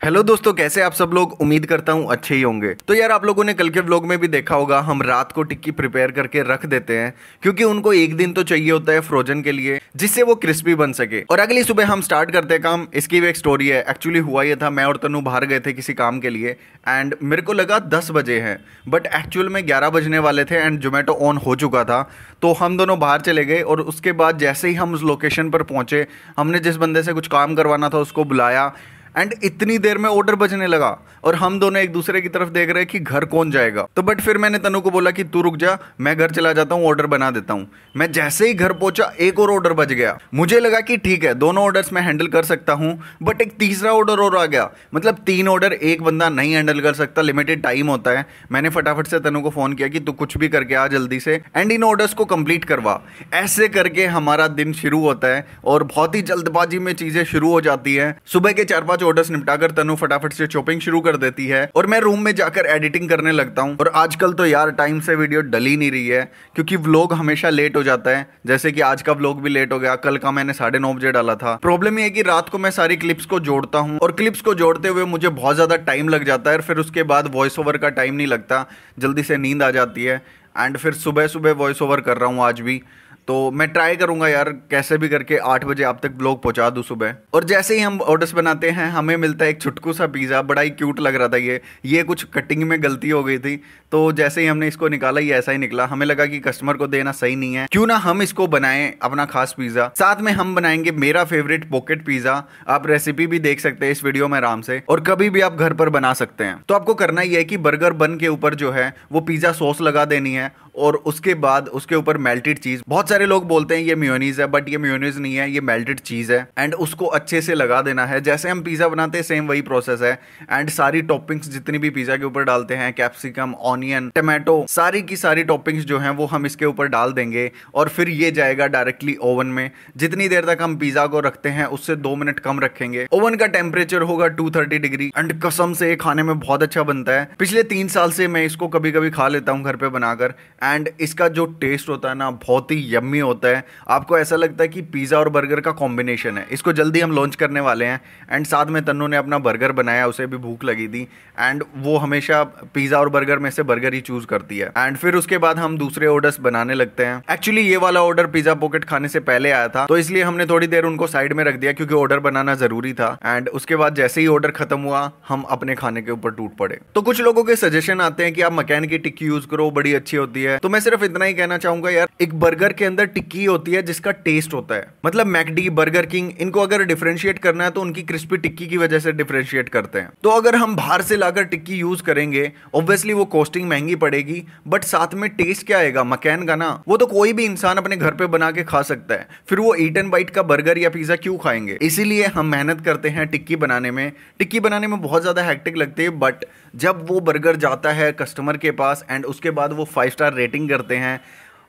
Hello दोस्तों, कैसे आप सब लोग। उम्मीद करता हूँ अच्छे ही होंगे। तो यार, आप लोगों ने कल के व्लॉग में भी देखा होगा, हम रात को टिक्की प्रिपेयर करके रख देते हैं क्योंकि उनको एक दिन तो चाहिए होता है फ्रोजन के लिए, जिससे वो क्रिस्पी बन सके और अगली सुबह हम स्टार्ट करते हैं काम। इसकी भी एक स्टोरी है। एक्चुअली हुआ ये था, मैं और तनु बाहर गए थे किसी काम के लिए एंड मेरे को लगा 10 बजे हैं, बट एक्चुअल में 11 बजने वाले थे एंड जोमेटो ऑन हो चुका था। तो हम दोनों बाहर चले गए और उसके बाद जैसे ही हम उस लोकेशन पर पहुंचे, हमने जिस बंदे से कुछ काम करवाना था उसको बुलाया एंड इतनी देर में ऑर्डर बजने लगा और हम दोनों एक दूसरे की तरफ देख रहे हैं कि घर कौन जाएगा। तो बट फिर मैंने तनु को बोला कि तू रुक जा, मैं घर चला जाता हूँ, ऑर्डर बना देता हूँ। मैं जैसे ही घर पहुंचा एक और ऑर्डर बज गया। मुझे लगा कि ठीक है, दोनों ऑर्डर्स मैं हैंडल कर सकता हूँ, बट एक तीसरा ऑर्डर और आ गया। मतलब 3 ऑर्डर एक बंदा नहीं हैंडल कर सकता, लिमिटेड टाइम होता है। मैंने फटाफट से तनु को फोन किया कि तू कुछ भी करके आ जल्दी से एंड इन ऑर्डर्स को कंप्लीट करवा। ऐसे करके हमारा दिन शुरू होता है और बहुत ही जल्दबाजी में चीजें शुरू हो जाती है। सुबह के 4-5 ऑर्डर्स निपटाकर तनु फटाफट से चॉपिंग शुरू कर देती है और मैं रूम में जाकर एडिटिंग करने लगता हूं। और आजकल तो यार टाइम से वीडियो डल ही नहीं रही है क्योंकि व्लॉग हमेशा लेट हो जाता है। जैसे कि आज का व्लॉग भी लेट हो गया, कल का मैंने 9:30 बजे डाला था। प्रॉब्लम ये है कि रात को मैं सारी क्लिप्स को जोड़ता हूं और क्लिप्स को जोड़ते हुए मुझे बहुत ज्यादा टाइम लग जाता है। फिर उसके बाद वॉइस ओवर का टाइम नहीं लगता, जल्दी से नींद आ जाती है एंड फिर सुबह सुबह वॉइस ओवर कर रहा हूँ आज भी। तो मैं ट्राई करूंगा यार कैसे भी करके 8 बजे आप तक ब्लॉग पहुंचा दूं सुबह। और जैसे ही हम ऑर्डर्स बनाते हैं हमें मिलता है एक छुटकू सा पिज़्ज़ा। बड़ा ही क्यूट लग रहा था ये कुछ कटिंग में गलती हो गई थी, तो जैसे ही हमने इसको निकाला ये ऐसा ही निकला। हमें लगा कि कस्टमर को देना सही नहीं है, क्यों ना हम इसको बनाएं अपना खास पिज़्ज़ा। साथ में हम बनाएंगे मेरा फेवरेट पॉकेट पिज़्ज़ा। आप रेसिपी भी देख सकते हैं इस वीडियो में आराम से, और कभी भी आप घर पर बना सकते हैं। तो आपको करना ही है कि बर्गर बन के ऊपर जो है वो पिज़्ज़ा सॉस लगा देनी है और उसके बाद उसके ऊपर मेल्टेड चीज। बहुत सारे लोग बोलते हैं ये मेयोनीज है, बट ये मेयोनीज नहीं है, ये मेल्टेड चीज है एंड उसको अच्छे से लगा देना है। जैसे हम पिज्जा बनाते हैं सेम वही प्रोसेस है एंड सारी टॉपिंग्स जितनी भी पिज्जा के ऊपर डालते हैं, कैप्सिकम, ऑनियन, टमाटो, सारी की सारी टॉपिंग्स जो हैं वो हम इसके ऊपर डाल देंगे और फिर ये जाएगा डायरेक्टली ओवन में। जितनी देर तक हम पिज्जा को रखते हैं उससे 2 मिनट कम रखेंगे। ओवन का टेम्परेचर होगा 230 डिग्री एंड कसम से खाने में बहुत अच्छा बनता है। पिछले 3 साल से मैं इसको कभी कभी खा लेता हूँ घर पे बनाकर एंड इसका जो टेस्ट होता है ना बहुत ही यम्मी होता है। आपको ऐसा लगता है कि पिज़्ज़ा और बर्गर का कॉम्बिनेशन है। इसको जल्दी हम लॉन्च करने वाले हैं एंड साथ में तन्नू ने अपना बर्गर बनाया, उसे भी भूख लगी थी एंड वो हमेशा पिज़्ज़ा और बर्गर में से बर्गर ही चूज करती है। एंड फिर उसके बाद हम दूसरे ऑर्डर्स बनाने लगते हैं। एक्चुअली ये वाला ऑर्डर पिज़्ज़ा पॉकेट खाने से पहले आया था, तो इसलिए हमने थोड़ी देर उनको साइड में रख दिया क्योंकि ऑर्डर बनाना जरूरी था। एंड उसके बाद जैसे ही ऑर्डर खत्म हुआ हम अपने खाने के ऊपर टूट पड़े। तो कुछ लोगों के सजेशन आते हैं कि आप मकैन की टिक्की यूज करो, बड़ी अच्छी होती है। तो मैं सिर्फ इतना ही कहना चाहूंगा यार, एक बर्गर के अंदर टिक्की होती है जिसका टेस्ट होता है। मतलब मैकडी, बर्गर किंग, इनको अगर डिफरेंशिएट करना है तो उनकी क्रिस्पी टिक्की की वजह से डिफरेंशिएट करते हैं। तो अगर हम बाहर से लाकर टिक्की यूज करेंगे, ऑब्वियसली वो कॉस्टिंग महंगी पड़ेगी, बट साथ में टेस्ट क्या आएगा मकैन का ना, वो तो कोई भी इंसान अपने घर पे बना के खा सकता है। फिर वो ईट एंड बाइट का बर्गर या पिज्जा क्यों खाएंगे। इसीलिए हम मेहनत करते हैं टिक्की बनाने में। टिक्की बनाने में बहुत ज्यादा हैक्टिक लगती है, बट जब वो बर्गर जाता है कस्टमर के पास एंड उसके बाद वो 5 स्टार रेटिंग करते हैं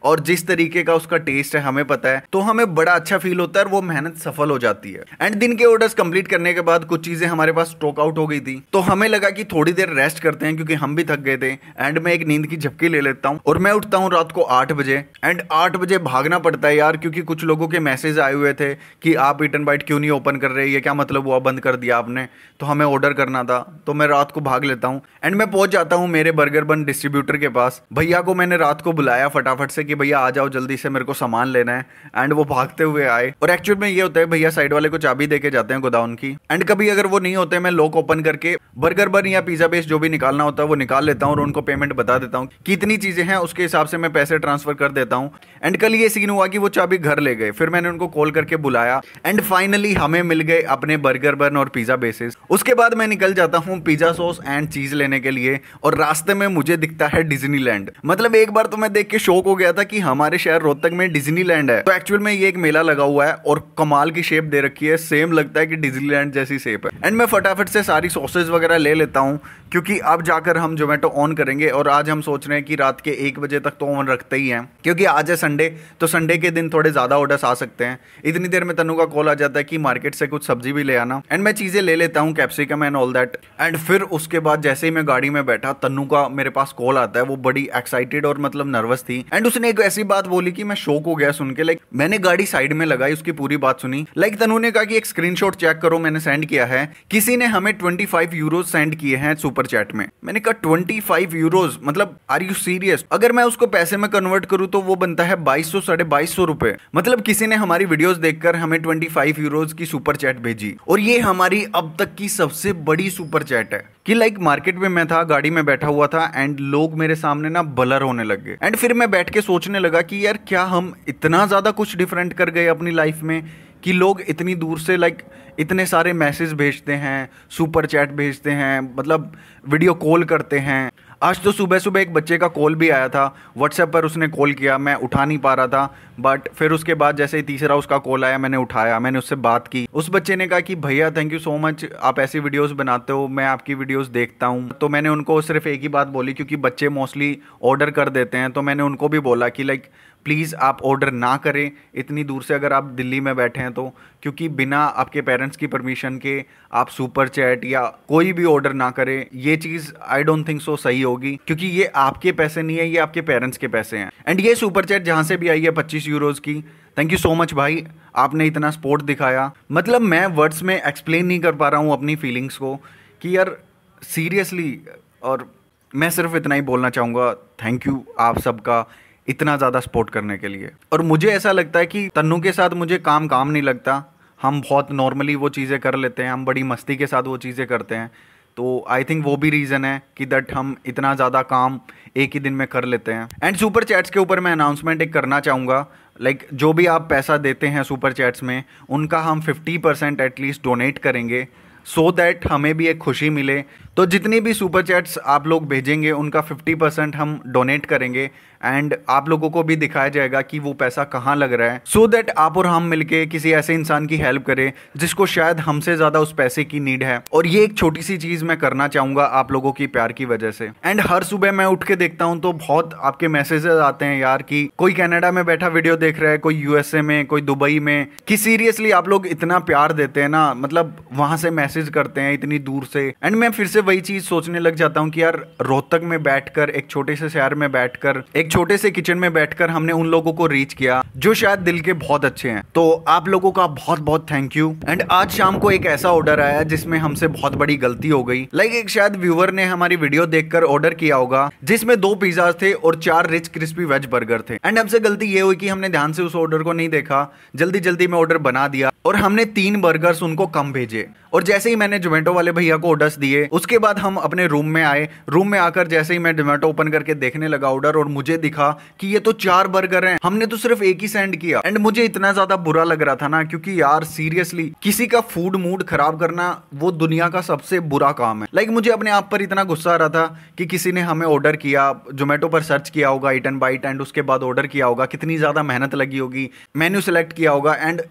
और जिस तरीके का उसका टेस्ट है हमें पता है, तो हमें बड़ा अच्छा फील होता है और वो मेहनत सफल हो जाती है। एंड दिन के ऑर्डर्स कंप्लीट करने के बाद कुछ चीजें हमारे पास स्टॉक आउट हो गई थी, तो हमें लगा कि थोड़ी देर रेस्ट करते हैं क्योंकि हम भी थक गए थे। एंड मैं एक नींद की झपकी ले लेता हूँ और मैं उठता हूँ रात को 8 बजे एंड 8 बजे भागना पड़ता है यार, क्योंकि कुछ लोगों के मैसेज आए हुए थे कि आप ईट एंड बाइट क्यों नहीं ओपन कर रहे, ये क्या मतलब हुआ, बंद कर दिया आपने। तो हमें ऑर्डर करना था, तो मैं रात को भाग लेता हूँ एंड मैं पहुंच जाता हूँ मेरे बर्गर बन डिस्ट्रीब्यूटर के पास। भैया को मैंने रात को बुलाया फटाफट से कि भैया आ जाओ जल्दी से, मेरे को सामान लेना है। एंड वो भागते हुए आए और एक्चुअल में ये होता है भैया साइड वाले को चाबी देके जाते हैं गोदाउन की। एंड कभी अगर वो नहीं होते मैं लॉक ओपन करके बर्गर बन या पिज्जा बेस जो भी निकालना होता है वो निकाल लेता हूँ और उनको पेमेंट बता देता हूँ कितनी चीजें हैं, उसके हिसाब से मैं पैसे ट्रांसफर कर देता हूँ। एंड कल ये सीन हुआ कि वो चाबी घर ले गए, फिर मैंने उनको कॉल करके बुलाया एंड फाइनली हमें मिल गए अपने बर्गर बन और पिज्जा बेसिस। उसके बाद मैं निकल जाता हूँ पिज्जा सॉस एंड चीज लेने के लिए और रास्ते में मुझे दिखता है डिज्नीलैंड। मतलब एक बार तो मैं देख के शॉक हो गया था कि हमारे शहर रोहतक में डिज्नीलैंड है। तो एक्चुअल में ये एक मेला लगा हुआ है और कमाल की शेप दे रखी है, सेम लगता है कि डिज्नीलैंड जैसी शेप है। एंड मैं फटाफट से सारी सॉसेज वगैरह ले लेता हूँ क्योंकि अब जाकर हम जोमेटो ऑन करेंगे और आज हम सोच रहे हैं कि रात के 1 बजे तक तो ऑन रखते ही हैं क्योंकि आज है संडे, तो संडे के दिन थोड़े ज्यादा ऑर्डर्स आ सकते हैं। इतनी देर में तनु का कॉल आ जाता है कि मार्केट से कुछ सब्जी भी ले आना एंड मैं चीजें ले लेता हूँ, capsicum and all that. And फिर उसके बाद जैसे ही मैं गाड़ी में बैठा तनु का मेरे पास कॉल आता है। वो बड़ी एक्साइटेड और मतलब नर्वस थी एंड उसने एक ऐसी बात बोली कि मैं शॉक हो गया सुन के। लाइक मैंने गाड़ी साइड में लगाई, उसकी पूरी बात सुनी। लाइक तनु ने कहा कि एक स्क्रीनशॉट चेक करो, मैंने सेंड किया है, किसी ने हमें 25 यूरोज सेंड किए हैं सुपर चैट में। मैंने कहा 25 यूरोज, मतलब आर यू सीरियस? अगर मैं उसको पैसे में कन्वर्ट करूं तो वो बनता है 2200 2250 रुपए। मतलब किसी ने हमारी वीडियोस देखकर हमें 25 यूरोज की सुपर चैट भेजी, और ये हमारी अब तक की सबसे बड़ी सुपर चैट है। कि लाइक मार्केट में मैं था, गाड़ी में बैठा हुआ था, एंड लोग मेरे सामने ना ब्लर होने लग गए। एंड फिर मैं बैठ के सोचने लगा कि यार क्या हम इतना ज्यादा कुछ डिफरेंट कर गए अपनी लाइफ में कि लोग इतनी दूर से लाइक इतने सारे मैसेज भेजते हैं, सुपर चैट भेजते हैं, मतलब वीडियो कॉल करते हैं। आज तो सुबह सुबह एक बच्चे का कॉल भी आया था, व्हाट्सएप पर उसने कॉल किया, मैं उठा नहीं पा रहा था, बट फिर उसके बाद जैसे ही तीसरा उसका कॉल आया मैंने उठाया, मैंने उससे बात की। उस बच्चे ने कहा कि भैया थैंक यू सो मच, आप ऐसी वीडियोस बनाते हो, मैं आपकी वीडियोस देखता हूँ। तो मैंने उनको सिर्फ एक ही बात बोली, क्योंकि बच्चे मोस्टली ऑर्डर कर देते हैं, तो मैंने उनको भी बोला कि लाइक प्लीज़ आप ऑर्डर ना करें इतनी दूर से, अगर आप दिल्ली में बैठे हैं तो, क्योंकि बिना आपके पेरेंट्स की परमिशन के आप सुपर चैट या कोई भी ऑर्डर ना करें। ये चीज़ आई डोंट थिंक सो सही होगी, क्योंकि ये आपके पैसे नहीं है, ये आपके पेरेंट्स के पैसे हैं। एंड ये सुपर चैट जहाँ से भी आई है 25 यूरोज़ की, थैंक यू सो मच भाई, आपने इतना सपोर्ट दिखाया। मतलब मैं वर्ड्स में एक्सप्लेन नहीं कर पा रहा हूँ अपनी फीलिंग्स को कि यार सीरियसली। और मैं सिर्फ इतना ही बोलना चाहूँगा, थैंक यू आप सबका इतना ज़्यादा सपोर्ट करने के लिए। और मुझे ऐसा लगता है कि तन्नू के साथ मुझे काम नहीं लगता, हम बहुत नॉर्मली वो चीज़ें कर लेते हैं, हम बड़ी मस्ती के साथ वो चीज़ें करते हैं। तो आई थिंक वो भी रीज़न है कि दैट हम इतना ज़्यादा काम एक ही दिन में कर लेते हैं। एंड सुपर चैट्स के ऊपर मैं अनाउंसमेंट एक करना चाहूँगा, लाइक जो भी आप पैसा देते हैं सुपर चैट्स में, उनका हम 50% एटलीस्ट डोनेट करेंगे, सो दैट हमें भी एक खुशी मिले। तो जितनी भी सुपर चैट्स आप लोग भेजेंगे उनका 50% हम डोनेट करेंगे, एंड आप लोगों को भी दिखाया जाएगा कि वो पैसा कहाँ लग रहा है, सो दैट आप और हम मिलके किसी ऐसे इंसान की हेल्प करें जिसको शायद हमसे ज़्यादा उस पैसे की नीड है। और ये एक छोटी सी चीज़ मैं करना चाहूँगा आप लोगों की प्यार की वजह से। एंड हर सुबह मैं उठ के देखता हूँ तो बहुत आपके मैसेजेस आते हैं यार, कि कोई कनाडा में बैठा वीडियो देख रहा है, कोई यूएसए में, कोई दुबई में, कि सीरियसली आप लोग इतना प्यार देते हैं ना, मतलब वहाँ से मैसेज करते हैं इतनी दूर से। एंड मैं फिर से वही चीज़ सोचने लग जाता हूँ कि यार रोहतक में बैठकर, एक छोटे से शहर में बैठकर, एक छोटे से किचन में बैठकर हमने उन लोगों को रीच किया जो शायद दिल के बहुत अच्छे हैं। तो आप लोगों का बहुत बहुत थैंक यू। एंड आज शाम को एक ऐसा ऑर्डर आया जिसमें हमसे बहुत बड़ी गलती हो गई। लाइक एक शायद व्यूअर ने हमारी वीडियो देखकर ऑर्डर किया होगा जिसमें 2 पिज्जा थे और 4 रिच क्रिस्पी वेज बर्गर थे। एंड हमसे गलती ये हुई कि हमने ध्यान से उस ऑर्डर को नहीं देखा, जल्दी जल्दी में ऑर्डर बना दिया और हमने 3 बर्गर्स उनको कम भेजे। और जैसे ही मैंने जोमेटो वाले भैया को ऑर्डर्स दिए, उसके बाद हम अपने रूम में आए। रूम में आकर जैसे ही मैं जोमेटो ओपन करके देखने लगा ऑर्डर, और मुझे दिखा कि ये तो 4 बर्गर हैं, हमने तो सिर्फ एक ही सेंड किया। एंड मुझे इतना ज्यादा बुरा लग रहा था ना, क्योंकि यार सीरियसली किसी का फूड मूड खराब करना वो दुनिया का सबसे बुरा काम है। लाइक मुझे अपने आप पर इतना गुस्सा आ रहा था कि किसी ने हमें ऑर्डर किया, जोमेटो पर सर्च किया होगा ईट एंड बाइट, एंड उसके बाद ऑर्डर किया होगा, कितनी ज्यादा मेहनत लगी होगी, मेन्यू सेलेक्ट किया होगा, एंड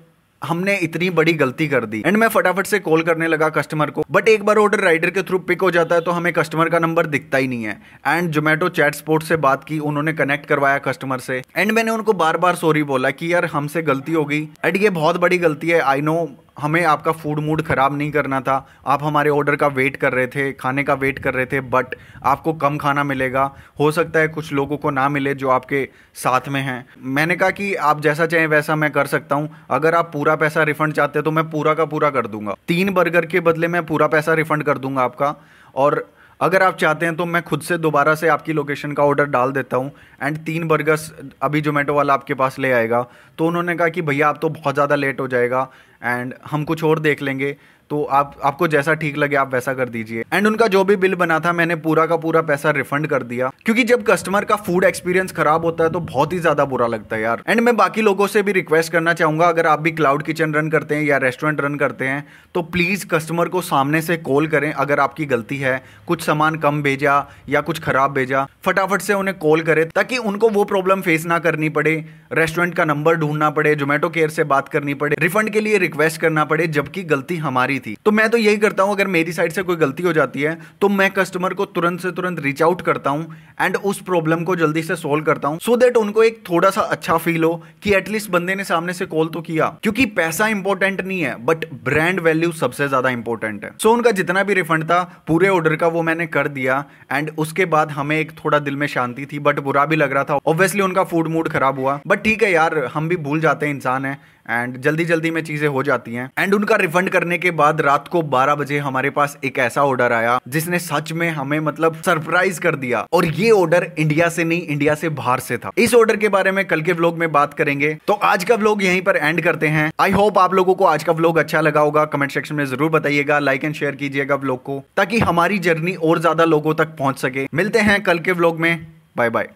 हमने इतनी बड़ी गलती कर दी। एंड मैं फटाफट से कॉल करने लगा कस्टमर को, बट एक बार ऑर्डर राइडर के थ्रू पिक हो जाता है तो हमें कस्टमर का नंबर दिखता ही नहीं है। एंड जोमेटो चैट सपोर्ट से बात की, उन्होंने कनेक्ट करवाया कस्टमर से। एंड मैंने उनको बार बार सॉरी बोला कि यार हमसे गलती हो गई, एंड ये बहुत बड़ी गलती है, आई नो, हमें आपका फूड मूड ख़राब नहीं करना था, आप हमारे ऑर्डर का वेट कर रहे थे, खाने का वेट कर रहे थे, बट आपको कम खाना मिलेगा, हो सकता है कुछ लोगों को ना मिले जो आपके साथ में हैं। मैंने कहा कि आप जैसा चाहें वैसा मैं कर सकता हूं, अगर आप पूरा पैसा रिफंड चाहते हैं तो मैं पूरा का पूरा कर दूंगा, 3 बर्गर के बदले मैं पूरा पैसा रिफंड कर दूंगा आपका, और अगर आप चाहते हैं तो मैं खुद से दोबारा से आपकी लोकेशन का ऑर्डर डाल देता हूं, एंड 3 बर्गर्स अभी जोमेटो वाला आपके पास ले आएगा। तो उन्होंने कहा कि भैया आप तो बहुत ज़्यादा लेट हो जाएगा एंड हम कुछ और देख लेंगे, तो आपको जैसा ठीक लगे आप वैसा कर दीजिए। एंड उनका जो भी बिल बना था मैंने पूरा का पूरा पैसा रिफंड कर दिया, क्योंकि जब कस्टमर का फूड एक्सपीरियंस खराब होता है तो बहुत ही ज्यादा बुरा लगता है यार। एंड मैं बाकी लोगों से भी रिक्वेस्ट करना चाहूंगा, अगर आप भी क्लाउड किचन रन करते हैं या रेस्टोरेंट रन करते हैं तो प्लीज कस्टमर को सामने से कॉल करें। अगर आपकी गलती है, कुछ सामान कम भेजा या कुछ खराब भेजा, फटाफट से उन्हें कॉल करें ताकि उनको वो प्रॉब्लम फेस ना करनी पड़े, रेस्टोरेंट का नंबर ढूंढना पड़े, जोमेटो केयर से बात करनी पड़े, रिफंड के लिए रिक्वेस्ट करना पड़े, जबकि गलती हमारी थी। तो मैं तो यही करता हूं, अगर मेरी साइड से कोई गलती हो जाती है तो मैं कस्टमर को तुरंत से तुरंत रीच आउट करता हूं एंड उस प्रॉब्लम को जल्दी से सोल्व करता हूं, सो दैट उनको एक थोड़ा सा अच्छा फील हो कि एटलीस्ट बंदे ने सामने से कॉल तो किया। क्योंकि पैसा इंपॉर्टेंट नहीं है, बट ब्रांड वैल्यू सबसे ज्यादा इंपॉर्टेंट है। सो उनका जितना भी रिफंड था पूरे ऑर्डर का वो मैंने कर दिया एंड उसके बाद हमें एक थोड़ा दिल में शांति थी, बट बुरा भी लग रहा था। ऑब्वियसली उनका फूड मूड खराब हुआ, बट ठीक है यार, हम भी भूल जाते हैं, इंसान है एंड जल्दी जल्दी में चीजें हो जाती हैं। एंड उनका रिफंड करने के बाद रात को 12 बजे हमारे पास एक ऐसा ऑर्डर आया जिसने सच में हमें मतलब सरप्राइज कर दिया, और ये ऑर्डर इंडिया से नहीं, इंडिया से बाहर से था। इस ऑर्डर के बारे में कल के व्लॉग में बात करेंगे, तो आज का व्लॉग यहीं पर एंड करते हैं। आई होप आप लोगों को आज का व्लॉग अच्छा लगा होगा। कमेंट सेक्शन में जरूर बताइएगा, लाइक एंड शेयर कीजिएगा व्लॉग को, ताकि हमारी जर्नी और ज्यादा लोगों तक पहुंच सके। मिलते हैं कल के व्लॉग में, बाय बाय।